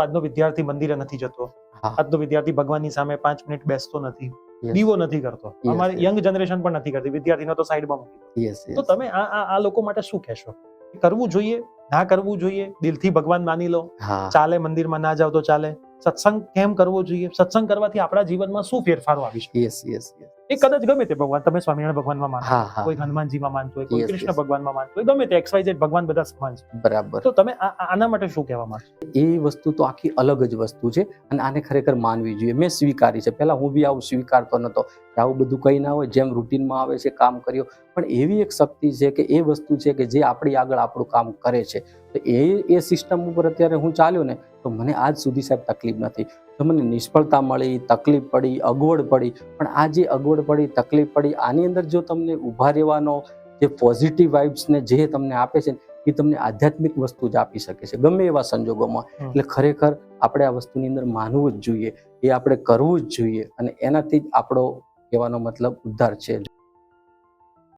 આજનો વિદ્યાર્થી મંદિરે નથી જતો, હા આજનો વિદ્યાર્થી ભગવાનની સામે 5 મિનિટ બેસતો નથી, Yes. દીવો નથી કરતો, Yes, અમારી yes. યંગ જનરેશન પણ નથી કરતી, વિદ્યાર્થીનો તો સાઈડમાં મૂકી દો. યસ તો તમે આ લોકો માટે શું કહેશો? કરવું જોઈએ, ના કરવું જોઈએ, દિલથી ભગવાન માની લો, હા ચાલે મંદિરમાં ના જાવ તો ચાલે, સત્સંગ કેમ કરવો જોઈએ, સત્સંગ કરવાથી આપણા જીવનમાં શું ફેરફારો આવી શકે? યસ યસ એ કદાચ ગમે તે ભગવાન, તમે સ્વામિનારાયણ ભગવાનમાં માનો, હા હા કોઈ હનુમાનજીમાં માનતો હોય, કોઈ Yes, કૃષ્ણ yes. ભગવાનમાં માનતો હોય, ગમે તે XYZ ભગવાન બધા સમાન છે. બરાબર. તો તમે આના માટે શું કહેવા માંગશો? એ વસ્તુ તો આખી અલગ જ વસ્તુ છે અને આને ખરેખર માનવી જોઈએ. મેં સ્વીકારી છે. પહેલા હું બી આવું સ્વીકારતો નતો કે આવું બધું કંઈ ના હોય, જેમ રૂટીનમાં આવે છે કામ કર્યો. પણ એવી એક શક્તિ છે કે એ વસ્તુ છે કે જે આપણી આગળ આપણું કામ કરે છે. તો એ સિસ્ટમ ઉપર અત્યારે હું ચાલ્યો ને તો મને આજ સુધી સાહેબ તકલીફ નથી. તો મને નિષ્ફળતા મળી, તકલીફ પડી, અગવડ પડી, પણ આ જે અગવડ પડી, તકલીફ પડી, આની અંદર જો તમને ઊભા રહેવાનો જે પોઝિટિવ વાઇબ્સને જે તમને આપે છે એ તમને આધ્યાત્મિક વસ્તુ જ આપી શકે છે ગમે એવા સંજોગોમાં. એટલે ખરેખર આપણે આ વસ્તુની અંદર માનવું જ જોઈએ, એ આપણે કરવું જ જોઈએ અને એનાથી જ આપણો કહેવાનો મતલબ ઉદ્ધાર છે.